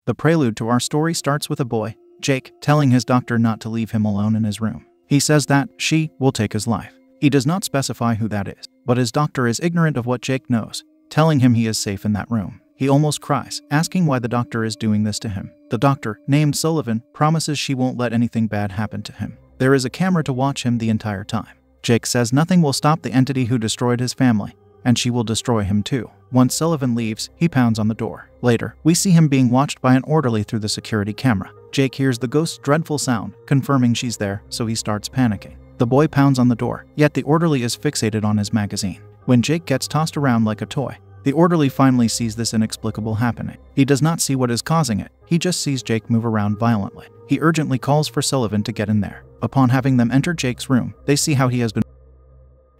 The prelude to our story starts with a boy, Jake, telling his doctor not to leave him alone in his room. He says that she will take his life. He does not specify who that is, but his doctor is ignorant of what Jake knows, telling him he is safe in that room. He almost cries, asking why the doctor is doing this to him. The doctor, named Sullivan, promises she won't let anything bad happen to him. There is a camera to watch him the entire time. Jake says nothing will stop the entity who destroyed his family, and she will destroy him too. Once Sullivan leaves, he pounds on the door. Later, we see him being watched by an orderly through the security camera. Jake hears the ghost's dreadful sound, confirming she's there, so he starts panicking. The boy pounds on the door, yet the orderly is fixated on his magazine. When Jake gets tossed around like a toy, the orderly finally sees this inexplicable happening. He does not see what is causing it, he just sees Jake move around violently. He urgently calls for Sullivan to get in there. Upon having them enter Jake's room, they see how he has been.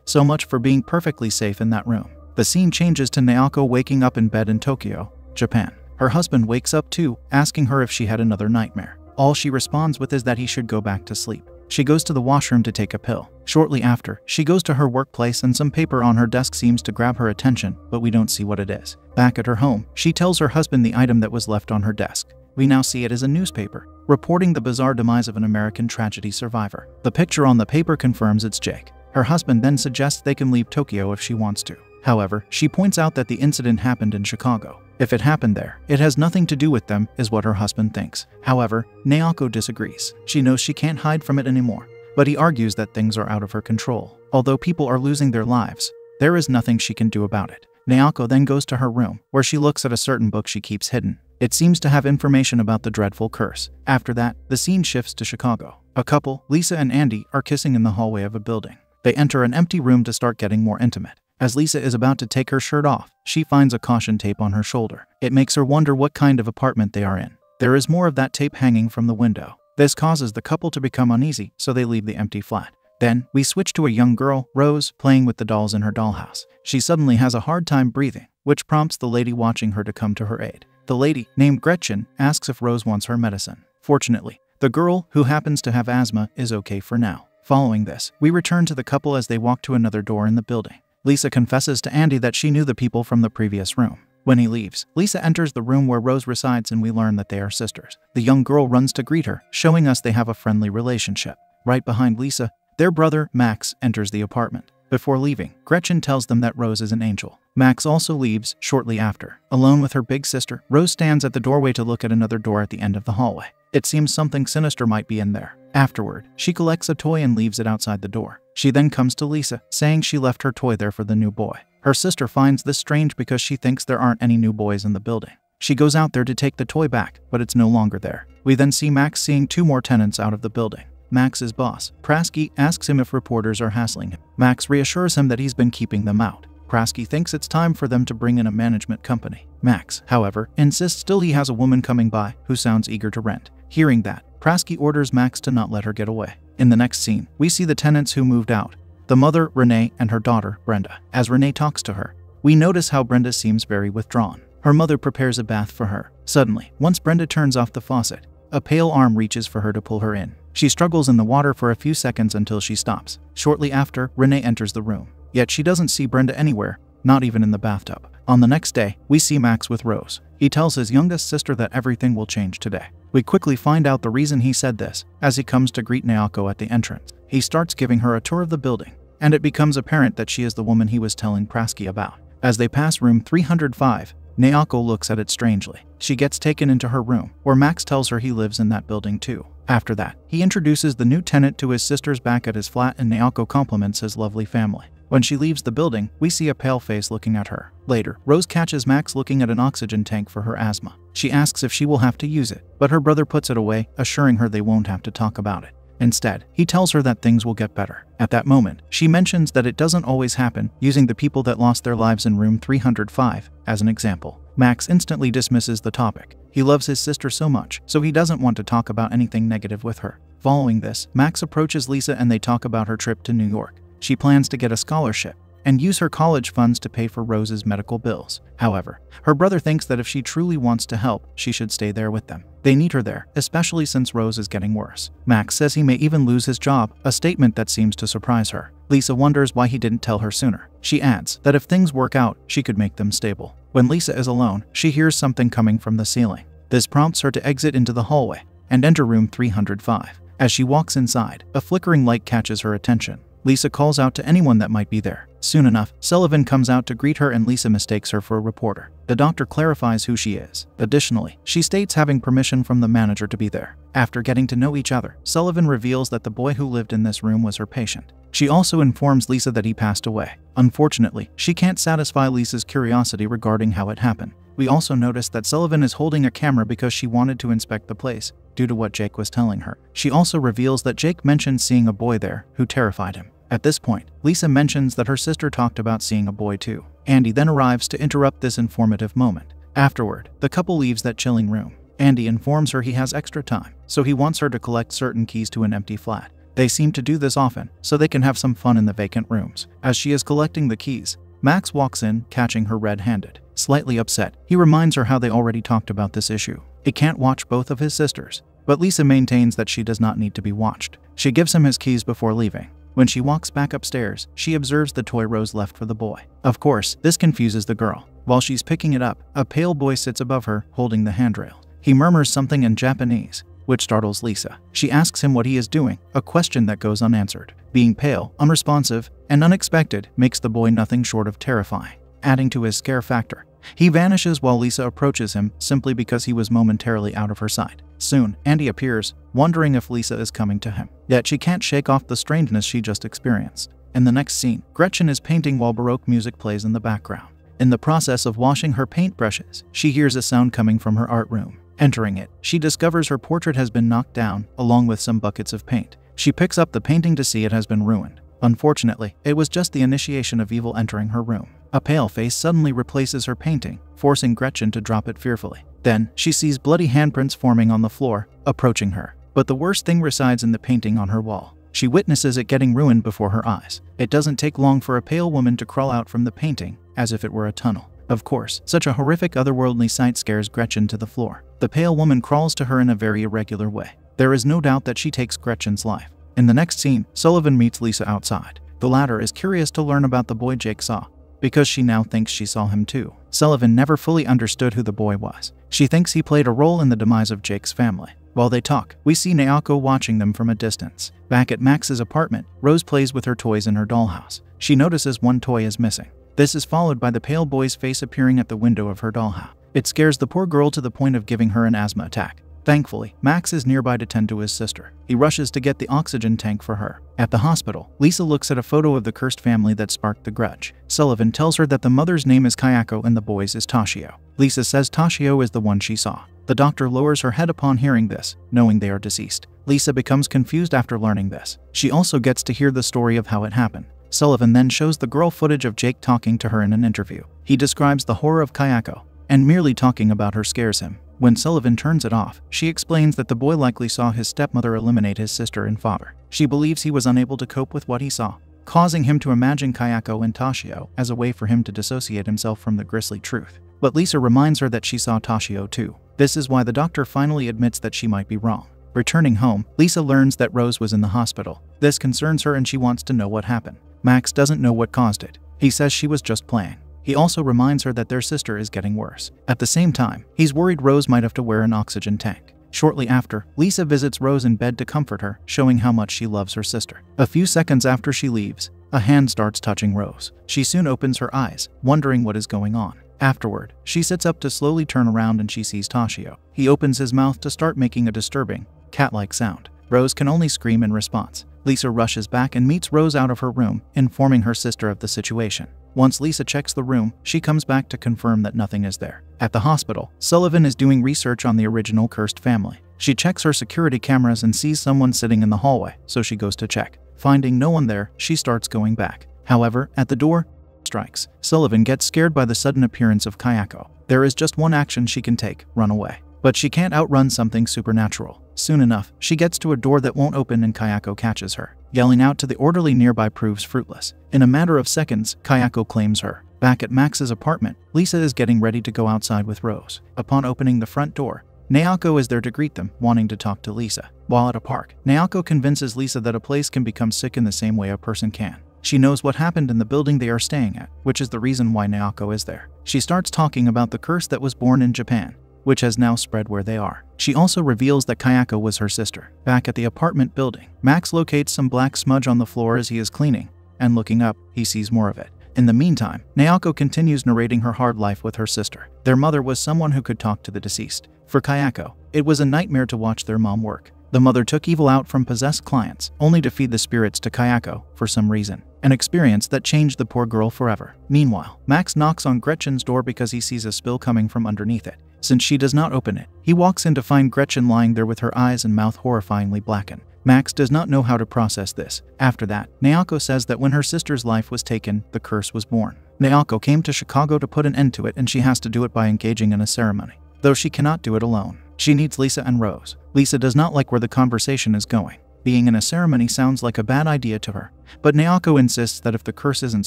So much for being perfectly safe in that room. The scene changes to Naoko waking up in bed in Tokyo, Japan. Her husband wakes up too, asking her if she had another nightmare. All she responds with is that he should go back to sleep. She goes to the washroom to take a pill. Shortly after, she goes to her workplace and some paper on her desk seems to grab her attention, but we don't see what it is. Back at her home, she tells her husband the item that was left on her desk. We now see it as a newspaper, reporting the bizarre demise of an American tragedy survivor. The picture on the paper confirms it's Jake. Her husband then suggests they can leave Tokyo if she wants to. However, she points out that the incident happened in Chicago. If it happened there, it has nothing to do with them, is what her husband thinks. However, Naoko disagrees. She knows she can't hide from it anymore, but he argues that things are out of her control. Although people are losing their lives, there is nothing she can do about it. Naoko then goes to her room, where she looks at a certain book she keeps hidden. It seems to have information about the dreadful curse. After that, the scene shifts to Chicago. A couple, Lisa and Andy, are kissing in the hallway of a building. They enter an empty room to start getting more intimate. As Lisa is about to take her shirt off, she finds a caution tape on her shoulder. It makes her wonder what kind of apartment they are in. There is more of that tape hanging from the window. This causes the couple to become uneasy, so they leave the empty flat. Then, we switch to a young girl, Rose, playing with the dolls in her dollhouse. She suddenly has a hard time breathing, which prompts the lady watching her to come to her aid. The lady, named Gretchen, asks if Rose wants her medicine. Fortunately, the girl, who happens to have asthma, is okay for now. Following this, we return to the couple as they walk to another door in the building. Lisa confesses to Andy that she knew the people from the previous room. When he leaves, Lisa enters the room where Rose resides and we learn that they are sisters. The young girl runs to greet her, showing us they have a friendly relationship. Right behind Lisa, their brother, Max, enters the apartment. Before leaving, Gretchen tells them that Rose is an angel. Max also leaves shortly after. Alone with her big sister, Rose stands at the doorway to look at another door at the end of the hallway. It seems something sinister might be in there. Afterward, she collects a toy and leaves it outside the door. She then comes to Lisa, saying she left her toy there for the new boy. Her sister finds this strange because she thinks there aren't any new boys in the building. She goes out there to take the toy back, but it's no longer there. We then see Max seeing two more tenants out of the building. Max's boss, Prasky, asks him if reporters are hassling him. Max reassures him that he's been keeping them out. Prasky thinks it's time for them to bring in a management company. Max, however, insists still he has a woman coming by who sounds eager to rent. Hearing that, Prasky orders Max to not let her get away. In the next scene, we see the tenants who moved out. The mother, Renee, and her daughter, Brenda. As Renee talks to her, we notice how Brenda seems very withdrawn. Her mother prepares a bath for her. Suddenly, once Brenda turns off the faucet, a pale arm reaches for her to pull her in. She struggles in the water for a few seconds until she stops. Shortly after, Renee enters the room. Yet she doesn't see Brenda anywhere, not even in the bathtub. On the next day, we see Max with Rose. He tells his youngest sister that everything will change today. We quickly find out the reason he said this, as he comes to greet Naoko at the entrance. He starts giving her a tour of the building, and it becomes apparent that she is the woman he was telling Prasky about. As they pass room 305, Naoko looks at it strangely. She gets taken into her room, where Max tells her he lives in that building too. After that, he introduces the new tenant to his sisters back at his flat and Naoko compliments his lovely family. When she leaves the building, we see a pale face looking at her. Later, Rose catches Max looking at an oxygen tank for her asthma. She asks if she will have to use it, but her brother puts it away, assuring her they won't have to talk about it. Instead, he tells her that things will get better. At that moment, she mentions that it doesn't always happen, using the people that lost their lives in room 305 as an example. Max instantly dismisses the topic. He loves his sister so much, so he doesn't want to talk about anything negative with her. Following this, Max approaches Lisa and they talk about her trip to New York. She plans to get a scholarship and use her college funds to pay for Rose's medical bills. However, her brother thinks that if she truly wants to help, she should stay there with them. They need her there, especially since Rose is getting worse. Max says he may even lose his job, a statement that seems to surprise her. Lisa wonders why he didn't tell her sooner. She adds that if things work out, she could make them stable. When Lisa is alone, she hears something coming from the ceiling. This prompts her to exit into the hallway and enter room 305. As she walks inside, a flickering light catches her attention. Lisa calls out to anyone that might be there. Soon enough, Sullivan comes out to greet her and Lisa mistakes her for a reporter. The doctor clarifies who she is. Additionally, she states having permission from the manager to be there. After getting to know each other, Sullivan reveals that the boy who lived in this room was her patient. She also informs Lisa that he passed away. Unfortunately, she can't satisfy Lisa's curiosity regarding how it happened. We also notice that Sullivan is holding a camera because she wanted to inspect the place, due to what Jake was telling her. She also reveals that Jake mentioned seeing a boy there, who terrified him. At this point, Lisa mentions that her sister talked about seeing a boy too. Andy then arrives to interrupt this informative moment. Afterward, the couple leaves that chilling room. Andy informs her he has extra time, so he wants her to collect certain keys to an empty flat. They seem to do this often, so they can have some fun in the vacant rooms. As she is collecting the keys, Max walks in, catching her red-handed. Slightly upset, he reminds her how they already talked about this issue. He can't watch both of his sisters, but Lisa maintains that she does not need to be watched. She gives him his keys before leaving. When she walks back upstairs, she observes the toy Rose left for the boy. Of course, this confuses the girl. While she's picking it up, a pale boy sits above her, holding the handrail. He murmurs something in Japanese, which startles Lisa. She asks him what he is doing, a question that goes unanswered. Being pale, unresponsive, and unexpected makes the boy nothing short of terrifying, adding to his scare factor. He vanishes while Lisa approaches him simply because he was momentarily out of her sight. Soon, Andy appears, wondering if Lisa is coming to him. Yet she can't shake off the strangeness she just experienced. In the next scene, Gretchen is painting while Baroque music plays in the background. In the process of washing her paintbrushes, she hears a sound coming from her art room. Entering it, she discovers her portrait has been knocked down, along with some buckets of paint. She picks up the painting to see it has been ruined. Unfortunately, it was just the initiation of evil entering her room. A pale face suddenly replaces her painting, forcing Gretchen to drop it fearfully. Then, she sees bloody handprints forming on the floor, approaching her. But the worst thing resides in the painting on her wall. She witnesses it getting ruined before her eyes. It doesn't take long for a pale woman to crawl out from the painting, as if it were a tunnel. Of course, such a horrific otherworldly sight scares Gretchen to the floor. The pale woman crawls to her in a very irregular way. There is no doubt that she takes Gretchen's life. In the next scene, Sullivan meets Lisa outside. The latter is curious to learn about the boy Jake saw, because she now thinks she saw him too. Sullivan never fully understood who the boy was. She thinks he played a role in the demise of Jake's family. While they talk, we see Naoko watching them from a distance. Back at Max's apartment, Rose plays with her toys in her dollhouse. She notices one toy is missing. This is followed by the pale boy's face appearing at the window of her dollhouse. It scares the poor girl to the point of giving her an asthma attack. Thankfully, Max is nearby to tend to his sister. He rushes to get the oxygen tank for her. At the hospital, Lisa looks at a photo of the cursed family that sparked the grudge. Sullivan tells her that the mother's name is Kayako and the boy's is Toshio. Lisa says Toshio is the one she saw. The doctor lowers her head upon hearing this, knowing they are deceased. Lisa becomes confused after learning this. She also gets to hear the story of how it happened. Sullivan then shows the girl footage of Jake talking to her in an interview. He describes the horror of Kayako, and merely talking about her scares him. When Sullivan turns it off, she explains that the boy likely saw his stepmother eliminate his sister and father. She believes he was unable to cope with what he saw, causing him to imagine Kayako and Toshio as a way for him to dissociate himself from the grisly truth. But Lisa reminds her that she saw Toshio too. This is why the doctor finally admits that she might be wrong. Returning home, Lisa learns that Rose was in the hospital. This concerns her and she wants to know what happened. Max doesn't know what caused it. He says she was just playing. He also reminds her that their sister is getting worse. At the same time, he's worried Rose might have to wear an oxygen tank. Shortly after, Lisa visits Rose in bed to comfort her, showing how much she loves her sister. A few seconds after she leaves, a hand starts touching Rose. She soon opens her eyes, wondering what is going on. Afterward, she sits up to slowly turn around and she sees Toshio. He opens his mouth to start making a disturbing, cat-like sound. Rose can only scream in response. Lisa rushes back and meets Rose out of her room, informing her sister of the situation. Once Lisa checks the room, she comes back to confirm that nothing is there. At the hospital, Sullivan is doing research on the original cursed family. She checks her security cameras and sees someone sitting in the hallway, so she goes to check. Finding no one there, she starts going back. However, at the door, strikes. Sullivan gets scared by the sudden appearance of Kayako. There is just one action she can take, run away. But she can't outrun something supernatural. Soon enough, she gets to a door that won't open and Kayako catches her. Yelling out to the orderly nearby proves fruitless. In a matter of seconds, Kayako claims her. Back at Max's apartment, Lisa is getting ready to go outside with Rose. Upon opening the front door, Naoko is there to greet them, wanting to talk to Lisa. While at a park, Naoko convinces Lisa that a place can become sick in the same way a person can. She knows what happened in the building they are staying at, which is the reason why Naoko is there. She starts talking about the curse that was born in Japan, which has now spread where they are. She also reveals that Kayako was her sister. Back at the apartment building, Max locates some black smudge on the floor as he is cleaning, and looking up, he sees more of it. In the meantime, Naoko continues narrating her hard life with her sister. Their mother was someone who could talk to the deceased. For Kayako, it was a nightmare to watch their mom work. The mother took evil out from possessed clients, only to feed the spirits to Kayako for some reason. An experience that changed the poor girl forever. Meanwhile, Max knocks on Gretchen's door because he sees a spill coming from underneath it. Since she does not open it, he walks in to find Gretchen lying there with her eyes and mouth horrifyingly blackened. Max does not know how to process this. After that, Naoko says that when her sister's life was taken, the curse was born. Naoko came to Chicago to put an end to it, and she has to do it by engaging in a ceremony. Though she cannot do it alone. She needs Lisa and Rose. Lisa does not like where the conversation is going. Being in a ceremony sounds like a bad idea to her, but Naoko insists that if the curse isn't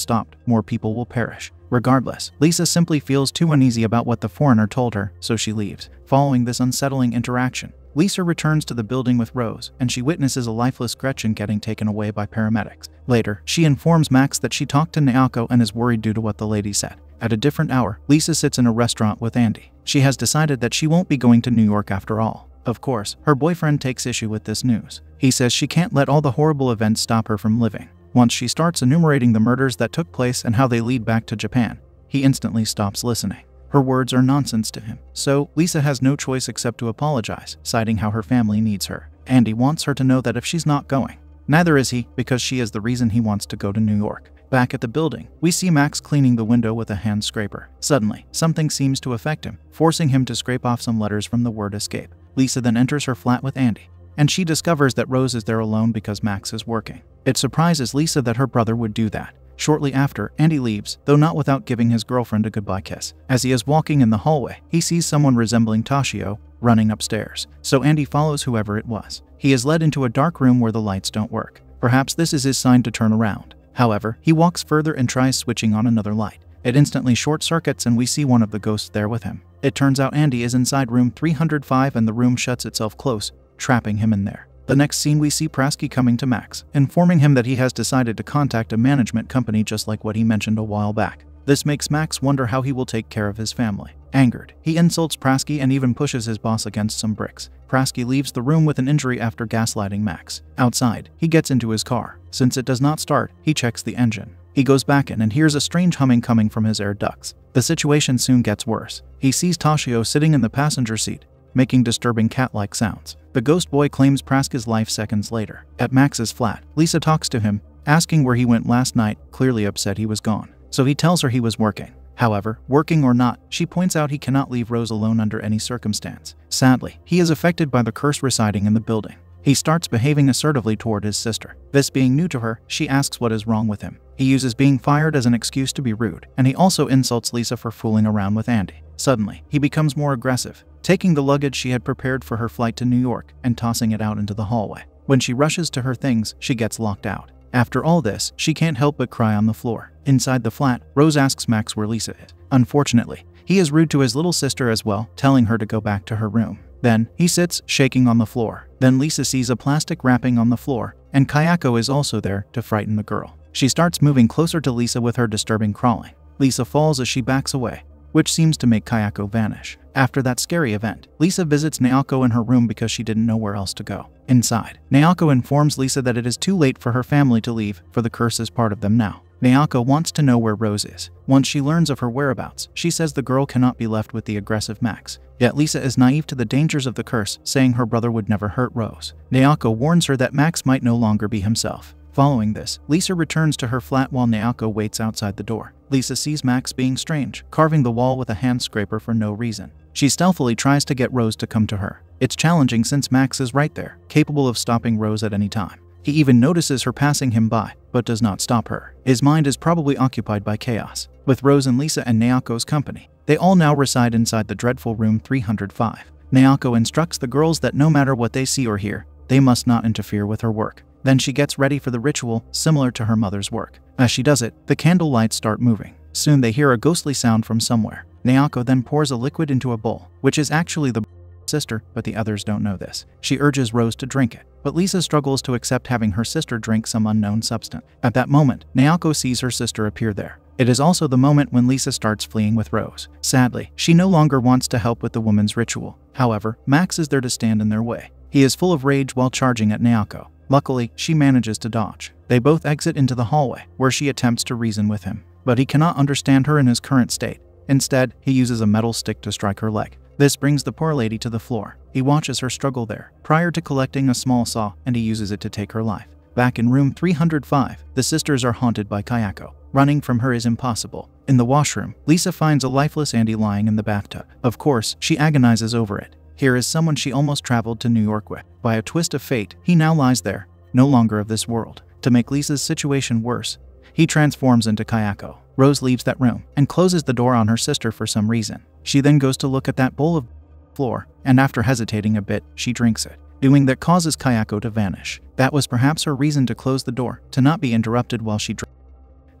stopped, more people will perish. Regardless, Lisa simply feels too uneasy about what the foreigner told her, so she leaves. Following this unsettling interaction, Lisa returns to the building with Rose, and she witnesses a lifeless Gretchen getting taken away by paramedics. Later, she informs Max that she talked to Naoko and is worried due to what the lady said. At a different hour, Lisa sits in a restaurant with Andy. She has decided that she won't be going to New York after all. Of course, her boyfriend takes issue with this news. He says she can't let all the horrible events stop her from living. Once she starts enumerating the murders that took place and how they lead back to Japan, he instantly stops listening. Her words are nonsense to him, so Lisa has no choice except to apologize, citing how her family needs her. Andy wants her to know that if she's not going, neither is he, because she is the reason he wants to go to New York. Back at the building, we see Max cleaning the window with a hand scraper. Suddenly, something seems to affect him, forcing him to scrape off some letters from the word escape. Lisa then enters her flat with Andy, and she discovers that Rose is there alone because Max is working. It surprises Lisa that her brother would do that. Shortly after, Andy leaves, though not without giving his girlfriend a goodbye kiss. As he is walking in the hallway, he sees someone resembling Toshio running upstairs, so Andy follows whoever it was. He is led into a dark room where the lights don't work. Perhaps this is his sign to turn around. However, he walks further and tries switching on another light. It instantly short-circuits and we see one of the ghosts there with him. It turns out Andy is inside room 305 and the room shuts itself close, trapping him in there. The next scene we see Prasky coming to Max, informing him that he has decided to contact a management company just like what he mentioned a while back. This makes Max wonder how he will take care of his family. Angered, he insults Prasky and even pushes his boss against some bricks. Prasky leaves the room with an injury after gaslighting Max. Outside, he gets into his car. Since it does not start, he checks the engine. He goes back in and hears a strange humming coming from his air ducts. The situation soon gets worse. He sees Toshio sitting in the passenger seat, making disturbing cat-like sounds. The ghost boy claims Prasky's life seconds later. At Max's flat, Lisa talks to him, asking where he went last night, clearly upset he was gone. So he tells her he was working. However, working or not, she points out he cannot leave Rose alone under any circumstance. Sadly, he is affected by the curse residing in the building. He starts behaving assertively toward his sister. This being new to her, she asks what is wrong with him. He uses being fired as an excuse to be rude, and he also insults Lisa for fooling around with Andy. Suddenly, he becomes more aggressive, taking the luggage she had prepared for her flight to New York and tossing it out into the hallway. When she rushes to her things, she gets locked out. After all this, she can't help but cry on the floor. Inside the flat, Rose asks Max where Lisa is. Unfortunately, he is rude to his little sister as well, telling her to go back to her room. Then, he sits, shaking on the floor. Then Lisa sees a plastic wrapping on the floor, and Kayako is also there to frighten the girl. She starts moving closer to Lisa with her disturbing crawling. Lisa falls as she backs away, which seems to make Kayako vanish. After that scary event, Lisa visits Naoko in her room because she didn't know where else to go. Inside, Naoko informs Lisa that it is too late for her family to leave, for the curse is part of them now. Naoko wants to know where Rose is. Once she learns of her whereabouts, she says the girl cannot be left with the aggressive Max. Yet Lisa is naive to the dangers of the curse, saying her brother would never hurt Rose. Naoko warns her that Max might no longer be himself. Following this, Lisa returns to her flat while Naoko waits outside the door. Lisa sees Max being strange, carving the wall with a hand scraper for no reason. She stealthily tries to get Rose to come to her. It's challenging since Max is right there, capable of stopping Rose at any time. He even notices her passing him by, but does not stop her. His mind is probably occupied by chaos. With Rose and Lisa and Naoko's company, they all now reside inside the dreadful room 305. Naoko instructs the girls that no matter what they see or hear, they must not interfere with her work. Then she gets ready for the ritual, similar to her mother's work. As she does it, the candle lights start moving. Soon they hear a ghostly sound from somewhere. Naoko then pours a liquid into a bowl, which is actually the sister, but the others don't know this. She urges Rose to drink it, but Lisa struggles to accept having her sister drink some unknown substance. At that moment, Naoko sees her sister appear there. It is also the moment when Lisa starts fleeing with Rose. Sadly, she no longer wants to help with the woman's ritual. However, Max is there to stand in their way. He is full of rage while charging at Naoko. Luckily, she manages to dodge. They both exit into the hallway, where she attempts to reason with him. But he cannot understand her in his current state. Instead, he uses a metal stick to strike her leg. This brings the poor lady to the floor. He watches her struggle there, prior to collecting a small saw, and he uses it to take her life. Back in room 305, the sisters are haunted by Kayako. Running from her is impossible. In the washroom, Lisa finds a lifeless Andy lying in the bathtub. Of course, she agonizes over it. Here is someone she almost traveled to New York with. By a twist of fate, he now lies there, no longer of this world. To make Lisa's situation worse, he transforms into Kayako. Rose leaves that room and closes the door on her sister for some reason. She then goes to look at that bowl of floor, and after hesitating a bit, she drinks it. Doing that causes Kayako to vanish. That was perhaps her reason to close the door, to not be interrupted while she drank.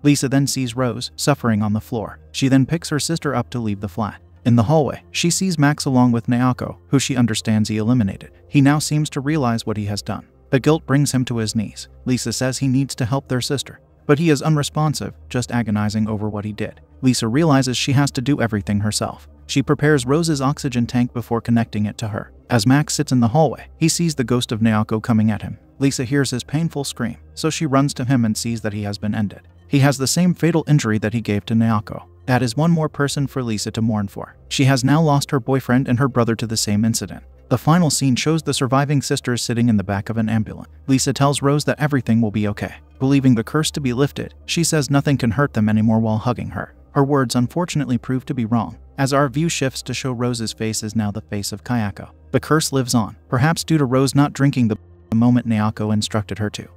Lisa then sees Rose suffering on the floor. She then picks her sister up to leave the flat. In the hallway, she sees Max along with Naoko, who she understands he eliminated. He now seems to realize what he has done. The guilt brings him to his knees. Lisa says he needs to help their sister, but he is unresponsive, just agonizing over what he did. Lisa realizes she has to do everything herself. She prepares Rose's oxygen tank before connecting it to her. As Max sits in the hallway, he sees the ghost of Naoko coming at him. Lisa hears his painful scream, so she runs to him and sees that he has been ended. He has the same fatal injury that he gave to Naoko. That is one more person for Lisa to mourn for. She has now lost her boyfriend and her brother to the same incident. The final scene shows the surviving sisters sitting in the back of an ambulance. Lisa tells Rose that everything will be okay. Believing the curse to be lifted, she says nothing can hurt them anymore while hugging her. Her words unfortunately prove to be wrong, as our view shifts to show Rose's face is now the face of Kayako. The curse lives on, perhaps due to Rose not drinking the moment Naoko instructed her to.